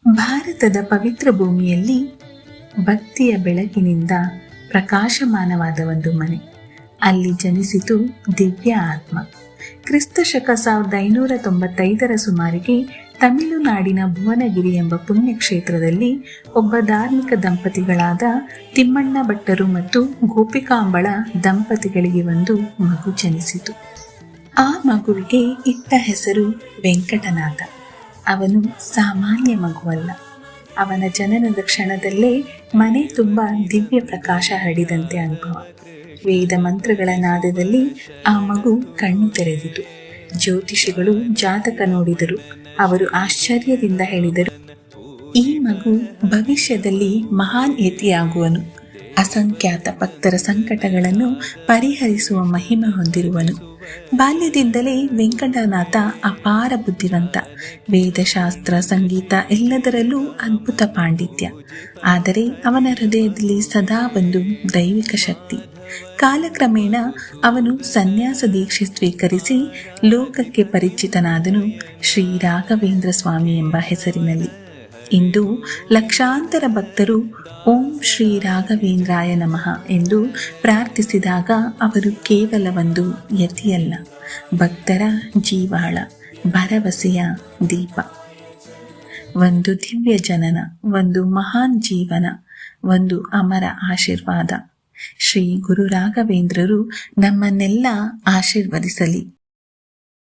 ಭಾರತದ ಪವಿತ್ರ ಭೂಮಿಯಲ್ಲಿ ಭಕ್ತಿಯ ಬೆಳಕಿನಿಂದ ಪ್ರಕಾಶಮಾನವಾದ ಒಂದು ಮನೆ. ಅಲ್ಲಿ ಜನಿಸಿತು ದಿವ್ಯ ಆತ್ಮ. ಕ್ರಿಸ್ತ ಶಕ 1595 ಸುಮಾರಿಗೆ ತಮಿಳುನಾಡಿನ ಭುವನಗಿರಿ ಎಂಬ ಪುಣ್ಯಕ್ಷೇತ್ರದಲ್ಲಿ ಒಬ್ಬ ಧಾರ್ಮಿಕ ದಂಪತಿಗಳಾದ ತಿಮ್ಮಣ್ಣ ಭಟ್ಟರು ಮತ್ತು ಗೋಪಿಕಾಂಬಳ ದಂಪತಿಗಳಿಗೆ ಒಂದು ಮಗು ಜನಿಸಿತು. ಆ ಮಗುವಿಗೆ ಇಟ್ಟ ಹೆಸರು ವೆಂಕಟನಾಥ. ಅವನು ಸಾಮಾನ್ಯ ಮಗುವಲ್ಲ. ಅವನ ಜನನದ ಕ್ಷಣದಲ್ಲೇ ಮನೆ ತುಂಬ ದಿವ್ಯ ಪ್ರಕಾಶ ಹರಡಿದಂತೆ ಅನುಭವ. ವೇದ ಮಂತ್ರಗಳ ನಾದದಲ್ಲಿ ಆ ಮಗು ಕಣ್ಣು ತೆರೆದಿತು. ಜ್ಯೋತಿಷಿಗಳು ಜಾತಕ ನೋಡಿದರು. ಅವರು ಆಶ್ಚರ್ಯದಿಂದ ಹೇಳಿದರು, ಈ ಮಗು ಭವಿಷ್ಯದಲ್ಲಿ ಮಹಾನ್ ಯತಿಯಾಗುವನು. ಅಸಂಖ್ಯಾತ ಭಕ್ತರ ಸಂಕಟಗಳನ್ನು ಪರಿಹರಿಸುವ ಮಹಿಮೆ ಹೊಂದಿರುವನು. ಬಾಲ್ಯದಿಂದಲೇ ವೆಂಕಟನಾಥ ಅಪಾರ ಬುದ್ಧಿವಂತ. ವೇದಶಾಸ್ತ್ರ, ಸಂಗೀತ ಎಲ್ಲದರಲ್ಲೂ ಅದ್ಭುತ ಪಾಂಡಿತ್ಯ. ಆದರೆ ಅವನ ಹೃದಯದಲ್ಲಿ ಸದಾ ಒಂದು ದೈವಿಕ ಶಕ್ತಿ. ಕಾಲಕ್ರಮೇಣ ಅವನು ಸನ್ಯಾಸ ದೀಕ್ಷೆ ಸ್ವೀಕರಿಸಿ ಲೋಕಕ್ಕೆ ಪರಿಚಿತನಾದನು ಶ್ರೀ ರಾಘವೇಂದ್ರ ಸ್ವಾಮಿ ಎಂಬ ಹೆಸರಿನಲ್ಲಿ. ಇಂದು ಲಕ್ಷಾಂತರ ಭಕ್ತರು ಓಂ ಶ್ರೀ ರಾಘವೇಂದ್ರಾಯ ನಮಃ ಎಂದು ಪ್ರಾರ್ಥಿಸಿದಾಗ ಅವರು ಕೇವಲ ಒಂದು ಯತಿಯಲ್ಲ, ಭಕ್ತರ ಜೀವಾಳ, ಭರವಸೆಯ ದೀಪ. ಒಂದು ದಿವ್ಯ ಜನನ, ಒಂದು ಮಹಾನ್ ಜೀವನ, ಒಂದು ಅಮರ ಆಶೀರ್ವಾದ. ಶ್ರೀ ಗುರು ರಾಘವೇಂದ್ರರು ನಮ್ಮನ್ನೆಲ್ಲ ಆಶೀರ್ವದಿಸಲಿ.